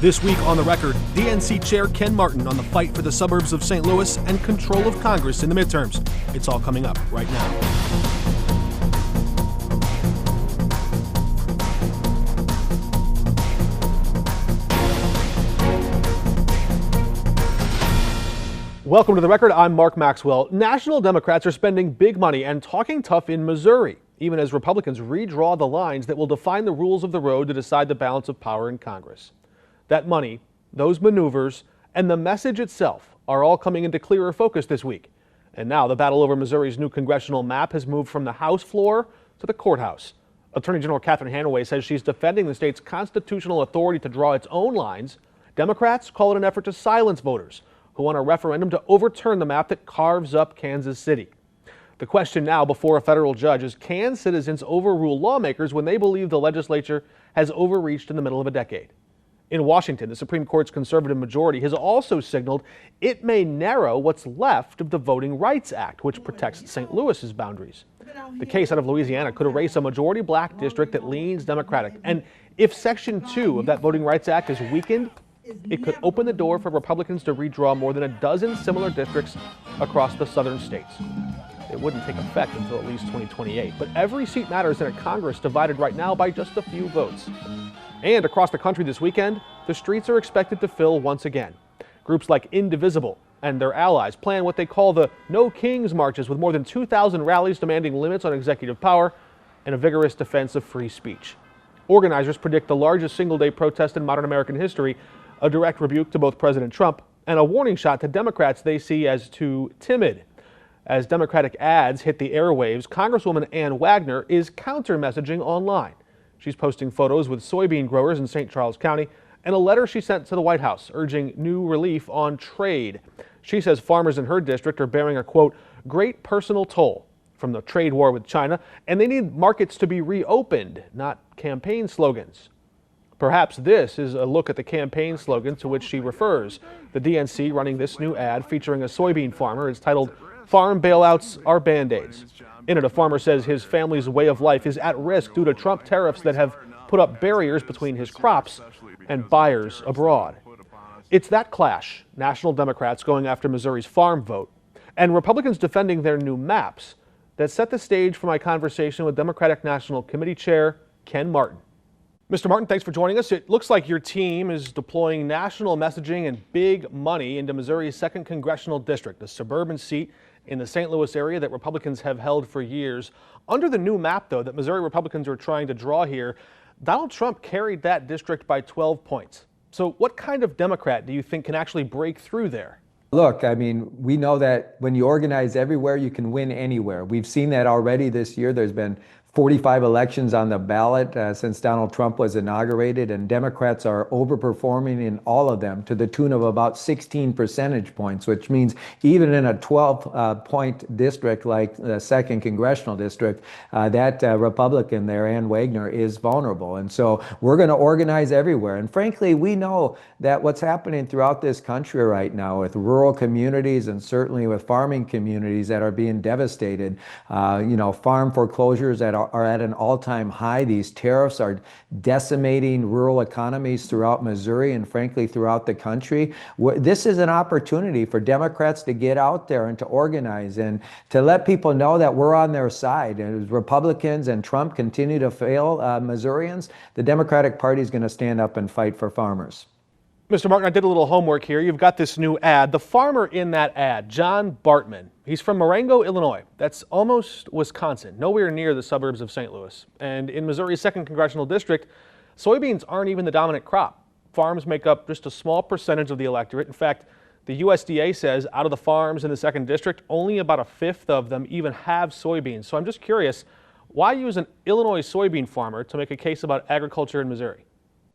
This week on The Record, DNC Chair Ken Martin on the fight for the suburbs of St. Louis and control of Congress in the midterms. It's all coming up right now. Welcome to The Record. I'm Mark Maxwell. National Democrats are spending big money and talking tough in Missouri, even as Republicans redraw the lines that will define the rules of the road to decide the balance of power in Congress. That money, those maneuvers, and the message itself are all coming into clearer focus this week. And now the battle over Missouri's new congressional map has moved from the House floor to the courthouse. Attorney General Catherine Hanaway says she's defending the state's constitutional authority to draw its own lines. Democrats call it an effort to silence voters who want a referendum to overturn the map that carves up Kansas City. The question now before a federal judge is, can citizens overrule lawmakers when they believe the legislature has overreached in the middle of a decade? In Washington, the Supreme Court's conservative majority has also signaled it may narrow what's left of the Voting Rights Act, which protects St. Louis's boundaries. The case out of Louisiana could erase a majority black district that leans Democratic. And if Section 2 of that Voting Rights Act is weakened, it could open the door for Republicans to redraw more than a dozen similar districts across the southern states. It wouldn't take effect until at least 2028. But every seat matters in a Congress divided right now by just a few votes. And across the country this weekend, the streets are expected to fill once again. Groups like Indivisible and their allies plan what they call the No Kings marches, with more than 2,000 rallies demanding limits on executive power and a vigorous defense of free speech. Organizers predict the largest single-day protest in modern American history, a direct rebuke to both President Trump and a warning shot to Democrats they see as too timid. As Democratic ads hit the airwaves, Congresswoman Ann Wagner is counter-messaging online. She's posting photos with soybean growers in St. Charles County and a letter she sent to the White House urging new relief on trade. She says farmers in her district are bearing a, quote, great personal toll from the trade war with China, and they need markets to be reopened, not campaign slogans. Perhaps this is a look at the campaign slogan to which she refers. The DNC running this new ad featuring a soybean farmer is titled, "Farm Bailouts Are Band-Aids." In it, a farmer says his family's way of life is at risk due to Trump tariffs that have put up barriers between his crops and buyers abroad. It's that clash, National Democrats going after Missouri's farm vote and Republicans defending their new maps, that set the stage for my conversation with Democratic National Committee Chair Ken Martin. Mr. Martin, thanks for joining us. It looks like your team is deploying national messaging and big money into Missouri's 2nd Congressional District, a suburban seat in the St. Louis area that Republicans have held for years. Under the new map, though, that Missouri Republicans are trying to draw here, Donald Trump carried that district by 12 points. So what kind of Democrat do you think can actually break through there? Look, I mean, we know that when you organize everywhere, you can win anywhere. We've seen that already this year. There's been 45 elections on the ballot since Donald Trump was inaugurated, and Democrats are overperforming in all of them to the tune of about 16 percentage points, which means even in a 12-point district like the 2nd Congressional District, that Republican there, Ann Wagner, is vulnerable. And so we're going to organize everywhere. And frankly, we know that what's happening throughout this country right now with rural communities and certainly with farming communities that are being devastated, farm foreclosures that are at an all-time high. These tariffs are decimating rural economies throughout Missouri and frankly throughout the country. This is an opportunity for Democrats to get out there and to organize and to let people know that we're on their side. And as Republicans and Trump continue to fail Missourians, the Democratic Party is going to stand up and fight for farmers. Mr. Martin, I did a little homework here. You've got this new ad. The farmer in that ad, John Bartman, he's from Marengo, Illinois. That's almost Wisconsin, nowhere near the suburbs of St. Louis. And in Missouri's 2nd Congressional District, soybeans aren't even the dominant crop. Farms make up just a small percentage of the electorate. In fact, the USDA says out of the farms in the 2nd District, only about a fifth of them even have soybeans. So I'm just curious, why use an Illinois soybean farmer to make a case about agriculture in Missouri?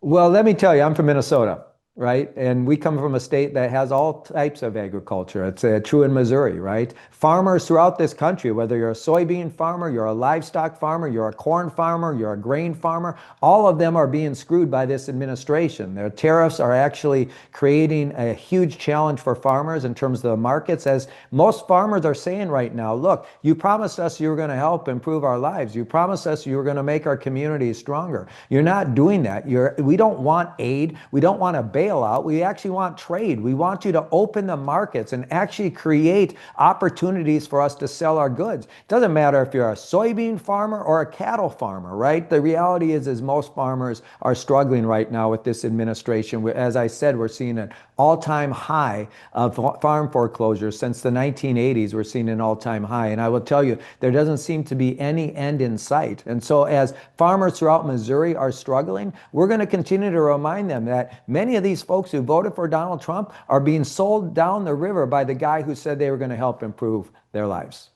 Well, let me tell you, I'm from Minnesota. right? And we come from a state that has all types of agriculture. It's true in Missouri, right? Farmers throughout this country, whether you're a soybean farmer, you're a livestock farmer, you're a corn farmer, you're a grain farmer, all of them are being screwed by this administration. Their tariffs are actually creating a huge challenge for farmers in terms of the markets, as most farmers are saying right now, look, you promised us you were going to help improve our lives. You promised us you were going to make our communities stronger. You're not doing that. We don't want aid. We don't want a bailout. We actually want trade. We want you to open the markets and actually create opportunities for us to sell our goods. It doesn't matter if you're a soybean farmer or a cattle farmer, right? The reality is most farmers are struggling right now with this administration. As I said, we're seeing an all-time high of farm foreclosures since the 1980s. We're seeing an all-time high. And I will tell you, there doesn't seem to be any end in sight. And so as farmers throughout Missouri are struggling, we're going to continue to remind them that many of these folks who voted for Donald Trump are being sold down the river by the guy who said they were going to help improve their lives.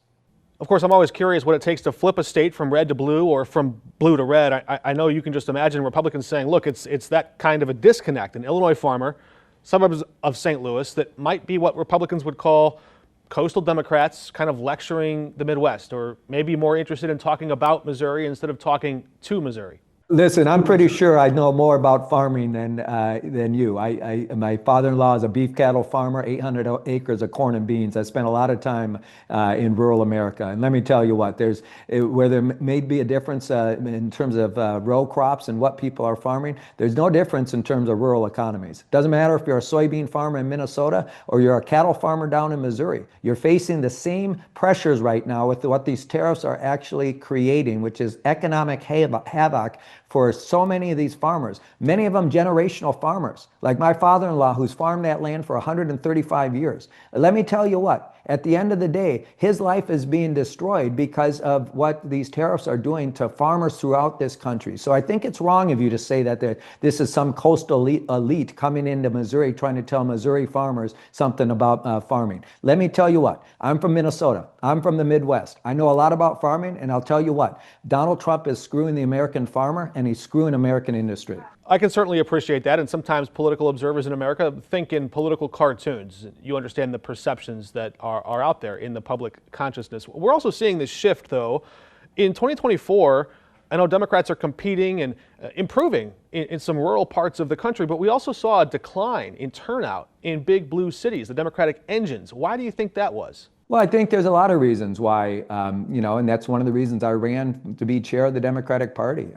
Of course, I'm always curious what it takes to flip a state from red to blue or from blue to red. I know you can just imagine Republicans saying, look, it's that kind of a disconnect. An Illinois farmer, suburbs of St. Louis, that might be what Republicans would call coastal Democrats kind of lecturing the Midwest, or maybe more interested in talking about Missouri instead of talking to Missouri. Listen, I'm pretty sure I know more about farming than you. My father-in-law is a beef cattle farmer, 800 acres of corn and beans. I spent a lot of time in rural America, and let me tell you what, where there may be a difference in terms of row crops and what people are farming, there's no difference in terms of rural economies. Doesn't matter if you're a soybean farmer in Minnesota or you're a cattle farmer down in Missouri. You're facing the same pressures right now with what these tariffs are actually creating, which is economic havoc for so many of these farmers, many of them generational farmers, like my father-in-law who's farmed that land for 135 years. Let me tell you what, at the end of the day, his life is being destroyed because of what these tariffs are doing to farmers throughout this country. So I think it's wrong of you to say that this is some coastal elite coming into Missouri trying to tell Missouri farmers something about farming. Let me tell you what, I'm from Minnesota. I'm from the Midwest. I know a lot about farming, and I'll tell you what, Donald Trump is screwing the American farmer and he's screwing American industry. I can certainly appreciate that, and sometimes political observers in America think in political cartoons. You understand the perceptions that are out there in the public consciousness. We're also seeing this shift, though. In 2024, I know Democrats are competing and improving in some rural parts of the country, but we also saw a decline in turnout in big blue cities, the Democratic engines. Why do you think that was? Well, I think there's a lot of reasons why, and that's one of the reasons I ran to be chair of the Democratic Party,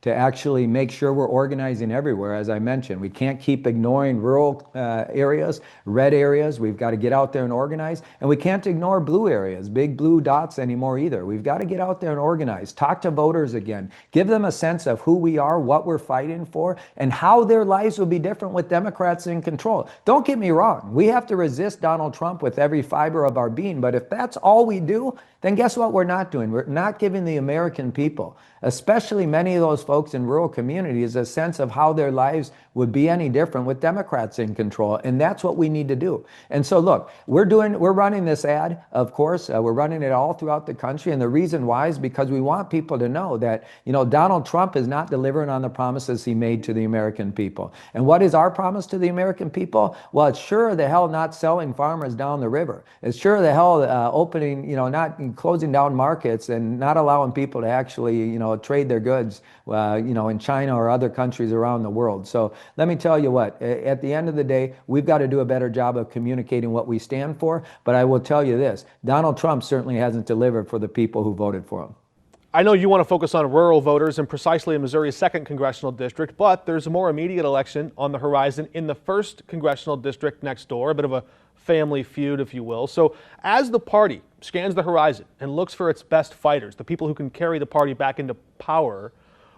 to actually make sure we're organizing everywhere. As I mentioned, we can't keep ignoring rural areas, red areas. We've got to get out there and organize. And we can't ignore blue areas, big blue dots anymore either. We've got to get out there and organize, talk to voters again, give them a sense of who we are, what we're fighting for, and how their lives will be different with Democrats in control. Don't get me wrong. We have to resist Donald Trump with every fiber of our being. But if that's all we do, then guess what we're not doing? We're not giving the American people, especially many of those folks in rural communities, a sense of how their lives would be any different with Democrats in control. And that's what we need to do. And so look, we're running this ad, of course, we're running it all throughout the country. And the reason why is because we want people to know that, Donald Trump is not delivering on the promises he made to the American people. And what is our promise to the American people? Well, it's sure the hell not selling farmers down the river. It's sure the hell opening, not closing down markets and not allowing people to actually, trade their goods, in China or other countries around the world. So let me tell you what, at the end of the day, we've got to do a better job of communicating what we stand for. But I will tell you this, Donald Trump certainly hasn't delivered for the people who voted for him. I know you want to focus on rural voters and precisely in Missouri's 2nd congressional district, but there's a more immediate election on the horizon in the 1st congressional district next door, a bit of a family feud, if you will. So as the party scans the horizon and looks for its best fighters, the people who can carry the party back into power,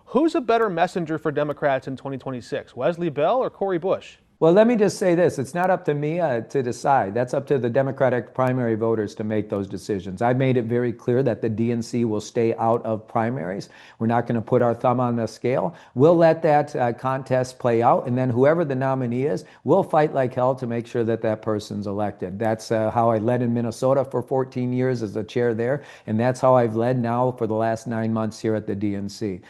who's a better messenger for Democrats in 2026, Wesley Bell or Cori Bush? Well, let me just say this. It's not up to me to decide. That's up to the Democratic primary voters to make those decisions. I've made it very clear that the DNC will stay out of primaries. We're not going to put our thumb on the scale. We'll let that contest play out, and then whoever the nominee is, we'll fight like hell to make sure that that person's elected. That's how I led in Minnesota for 14 years as a chair there, and that's how I've led now for the last 9 months here at the DNC.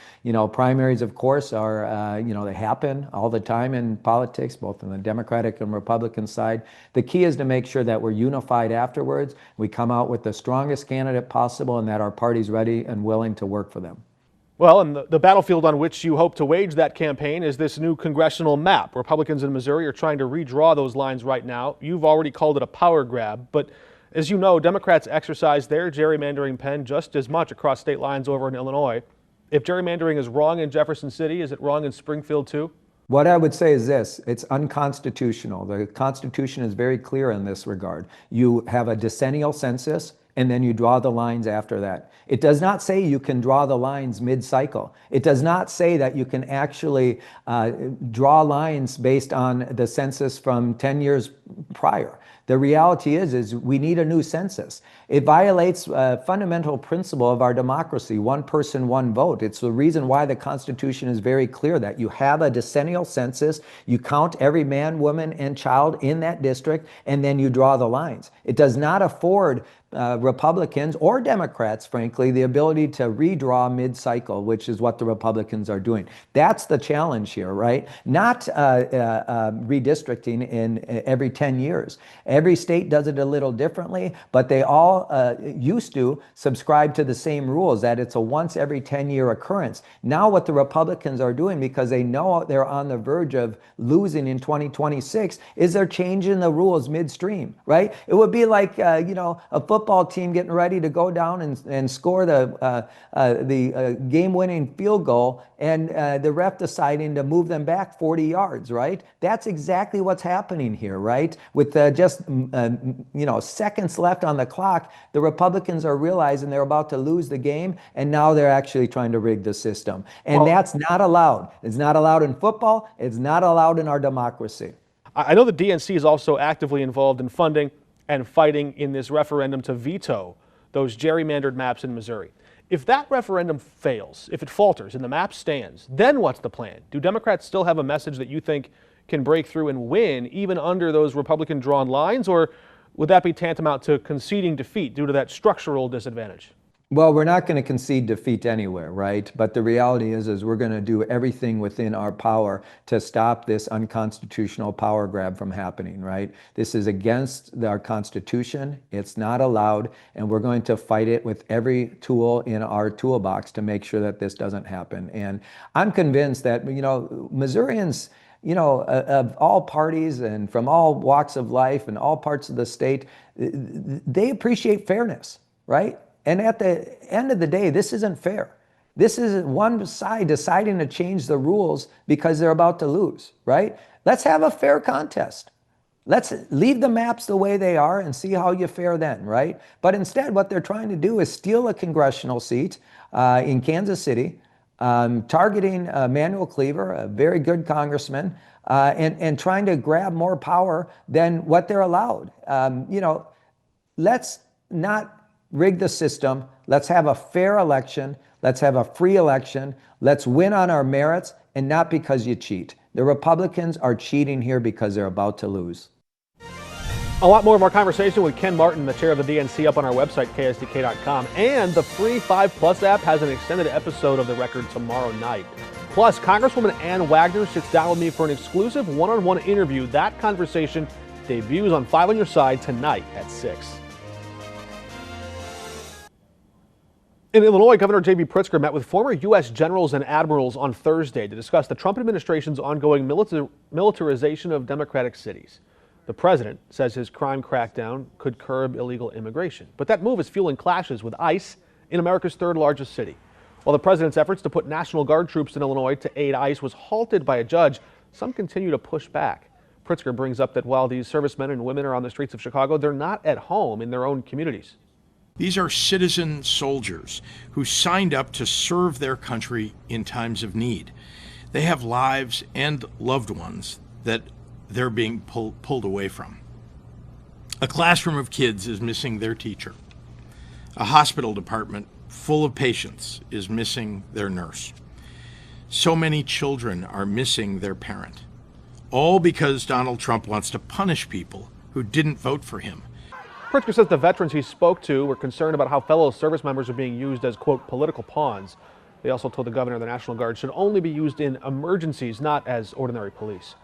Primaries, of course, are, they happen all the time in politics, both both on the Democratic and Republican side. The key is to make sure that we're unified afterwards. We come out with the strongest candidate possible and that our party's ready and willing to work for them. Well, and the battlefield on which you hope to wage that campaign is this new congressional map. Republicans in Missouri are trying to redraw those lines right now. You've already called it a power grab, but as you know, Democrats exercise their gerrymandering pen just as much across state lines over in Illinois. If gerrymandering is wrong in Jefferson City, is it wrong in Springfield too? What I would say is this: it's unconstitutional. The Constitution is very clear in this regard. You have a decennial census, and then you draw the lines after that. It does not say you can draw the lines mid-cycle. It does not say that you can actually draw lines based on the census from 10 years prior. The reality is we need a new census. It violates a fundamental principle of our democracy, one person, one vote. It's the reason why the Constitution is very clear that you have a decennial census, you count every man, woman, and child in that district, and then you draw the lines. It does not afford Republicans or Democrats, frankly, the ability to redraw mid-cycle, which is what the Republicans are doing. That's the challenge here, right? Not redistricting in every 10 years. Every state does it a little differently, but they all used to subscribe to the same rules, that it's a once every 10-year occurrence. Now what the Republicans are doing, because they know they're on the verge of losing in 2026, is they're changing the rules midstream, right? It would be like, a football team getting ready to go down and score the game-winning field goal, and the ref deciding to move them back 40 yards, right? That's exactly what's happening here, right? With just seconds left on the clock, the Republicans are realizing they're about to lose the game, and now they're actually trying to rig the system. And that's not allowed. It's not allowed in football. It's not allowed in our democracy. I know the DNC is also actively involved in funding and fighting in this referendum to veto those gerrymandered maps in Missouri. If that referendum fails, if it falters and the map stands, then what's the plan? Do Democrats still have a message that you think can break through and win even under those Republican drawn lines, or would that be tantamount to conceding defeat due to that structural disadvantage? Well, we're not going to concede defeat anywhere, right? But the reality is we're going to do everything within our power to stop this unconstitutional power grab from happening, right? This is against our Constitution. It's not allowed, and we're going to fight it with every tool in our toolbox to make sure that this doesn't happen. And I'm convinced that, Missourians, of all parties and from all walks of life and all parts of the state, they appreciate fairness, right? And at the end of the day, this isn't fair. This isn't one side deciding to change the rules because they're about to lose, right? Let's have a fair contest. Let's leave the maps the way they are and see how you fare then, right? But instead, what they're trying to do is steal a congressional seat in Kansas City, targeting Manuel Cleaver, a very good congressman, and trying to grab more power than what they're allowed. Let's not rig the system. Let's have a fair election. Let's have a free election. Let's win on our merits and not because you cheat. The Republicans are cheating here because they're about to lose. A lot more of our conversation with Ken Martin, the chair of the DNC, up on our website, ksdk.com. And the free 5+ app has an extended episode of The Record tomorrow night. Plus, Congresswoman Ann Wagner sits down with me for an exclusive one-on-one interview. That conversation debuts on 5 on Your Side tonight at 6. In Illinois, Governor J.B. Pritzker met with former U.S. generals and admirals on Thursday to discuss the Trump administration's ongoing militarization of Democratic cities. The president says his crime crackdown could curb illegal immigration, but that move is fueling clashes with ICE in America's third largest city. While the president's efforts to put National Guard troops in Illinois to aid ICE was halted by a judge, some continue to push back. Pritzker brings up that while these servicemen and women are on the streets of Chicago, they're not at home in their own communities. These are citizen soldiers who signed up to serve their country in times of need. They have lives and loved ones that they're being pulled away from. A classroom of kids is missing their teacher. A hospital department full of patients is missing their nurse. So many children are missing their parent, all because Donald Trump wants to punish people who didn't vote for him. Pritzker says the veterans he spoke to were concerned about how fellow service members are being used as, quote, political pawns. They also told the governor the National Guard should only be used in emergencies, not as ordinary police.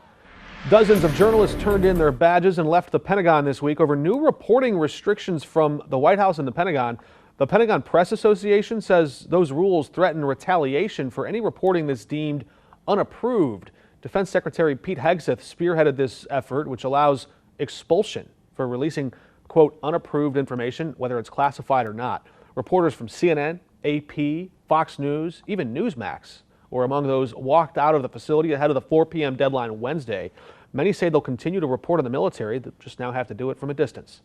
Dozens of journalists turned in their badges and left the Pentagon this week over new reporting restrictions from the White House and the Pentagon. The Pentagon Press Association says those rules threaten retaliation for any reporting that's deemed unapproved. Defense Secretary Pete Hegseth spearheaded this effort, which allows expulsion for releasing, quote, unapproved information, whether it's classified or not. Reporters from CNN, AP, Fox News, even Newsmax were among those walked out of the facility ahead of the 4 p.m. deadline Wednesday. Many say they'll continue to report on the military, they just now have to do it from a distance.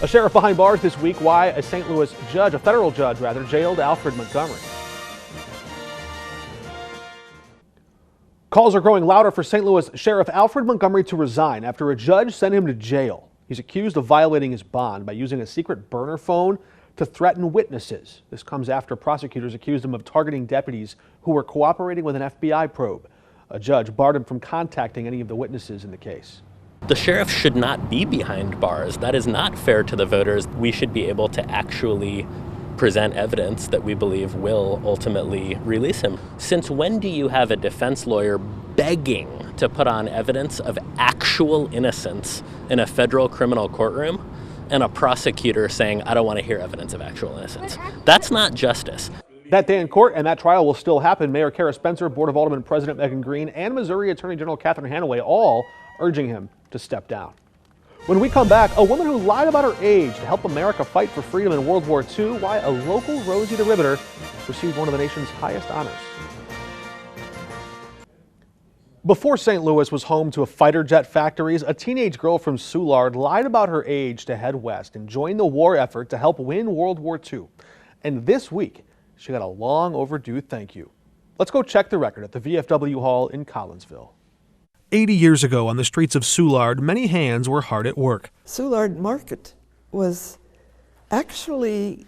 A sheriff behind bars this week, why a St. Louis judge, a federal judge rather, jailed Alfred Montgomery. Calls are growing louder for St. Louis Sheriff Alfred Montgomery to resign after a judge sent him to jail. He's accused of violating his bond by using a secret burner phone to threaten witnesses. This comes after prosecutors accused him of targeting deputies who were cooperating with an FBI probe. A judge barred him from contacting any of the witnesses in the case. The sheriff should not be behind bars. That is not fair to the voters. We should be able to actually present evidence that we believe will ultimately release him. Since when do you have a defense lawyer begging to put on evidence of actual innocence in a federal criminal courtroom and a prosecutor saying, I don't want to hear evidence of actual innocence? That's not justice. That day in court and that trial will still happen. Mayor Kara Spencer, Board of Alderman President Megan Green, and Missouri Attorney General Catherine Hanaway all urging him to step down. When we come back, a woman who lied about her age to help America fight for freedom in World War II, why a local Rosie the Riveter received one of the nation's highest honors. Before St. Louis was home to fighter jet factories, a teenage girl from Soulard lied about her age to head west and join the war effort to help win World War II. And this week, she got a long overdue thank you. Let's go check the record at the VFW Hall in Collinsville. 80 years ago on the streets of Soulard, many hands were hard at work. Soulard Market was actually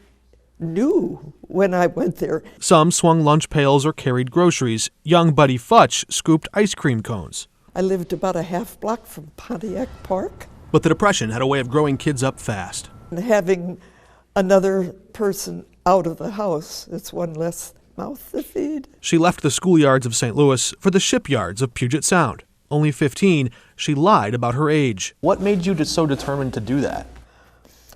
new when I went there. Some swung lunch pails or carried groceries. Young Buddy Futch scooped ice cream cones. I lived about a half block from Pontiac Park. But the Depression had a way of growing kids up fast. And having another person out of the house, it's one less mouth to feed. She left the schoolyards of St. Louis for the shipyards of Puget Sound. Only 15, she lied about her age. What made you so determined to do that?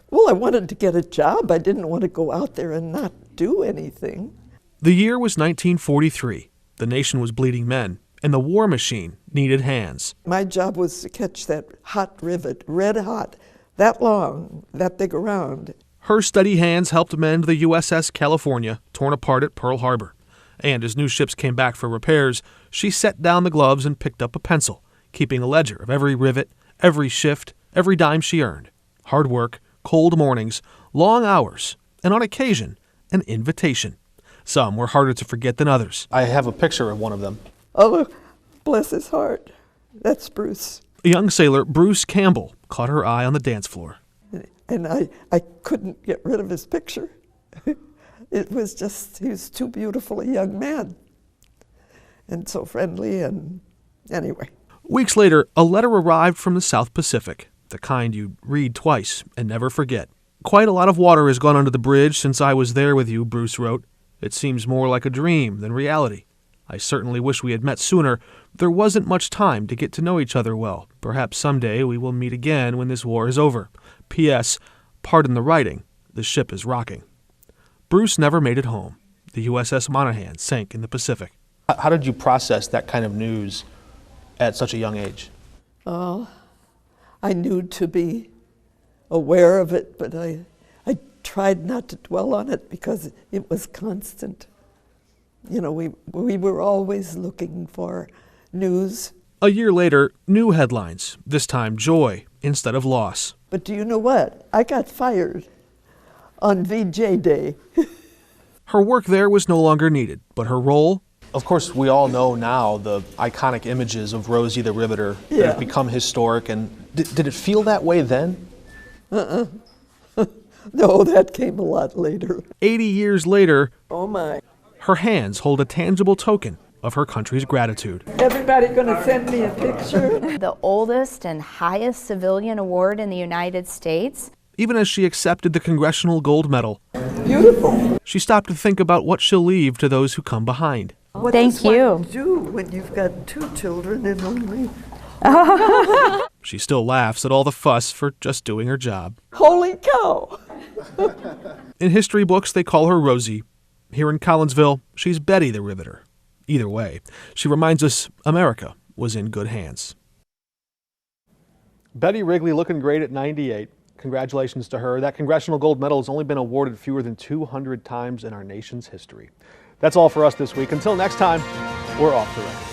Well, I wanted to get a job. I didn't want to go out there and not do anything. The year was 1943. The nation was bleeding men, and the war machine needed hands. My job was to catch that hot rivet, red hot, that long, that big around. Her steady hands helped mend the USS California, torn apart at Pearl Harbor. And as new ships came back for repairs, she set down the gloves and picked up a pencil, keeping a ledger of every rivet, every shift, every dime she earned. Hard work, cold mornings, long hours, and on occasion, an invitation. Some were harder to forget than others. I have a picture of one of them. Oh, bless his heart. That's Bruce. A young sailor, Bruce Campbell, caught her eye on the dance floor. And I couldn't get rid of his picture. It was just, he was too beautiful a young man. And so friendly, and anyway. Weeks later, a letter arrived from the South Pacific, the kind you'd read twice and never forget. Quite a lot of water has gone under the bridge since I was there with you, Bruce wrote. It seems more like a dream than reality. I certainly wish we had met sooner. There wasn't much time to get to know each other well. Perhaps someday we will meet again when this war is over. P.S. Pardon the writing. The ship is rocking. Bruce never made it home. The USS Monaghan sank in the Pacific. How did you process that kind of news at such a young age? Oh, I knew to be aware of it, but I tried not to dwell on it because it was constant. You know, we were always looking for news. A year later, new headlines, this time joy instead of loss. But do you know what? I got fired on VJ Day. Her work there was no longer needed, but her role? Of course, we all know now the iconic images of Rosie the Riveter that have become historic. And did it feel that way then? No, that came a lot later. 80 years later, oh my. Her hands hold a tangible token of her country's gratitude. Everybody gonna send me a picture? The oldest and highest civilian award in the United States. Even as she accepted the Congressional Gold Medal, beautiful. She stopped to think about what she'll leave to those who come behind. What Thank does you. one do when you've got 2 children and only She still laughs at all the fuss for just doing her job. Holy cow! In history books, they call her Rosie. Here in Collinsville, she's Betty the Riveter. Either way, she reminds us America was in good hands. Betty Wrigley looking great at 98. Congratulations to her. That Congressional Gold Medal has only been awarded fewer than 200 times in our nation's history. That's all for us this week. Until next time, we're off the record.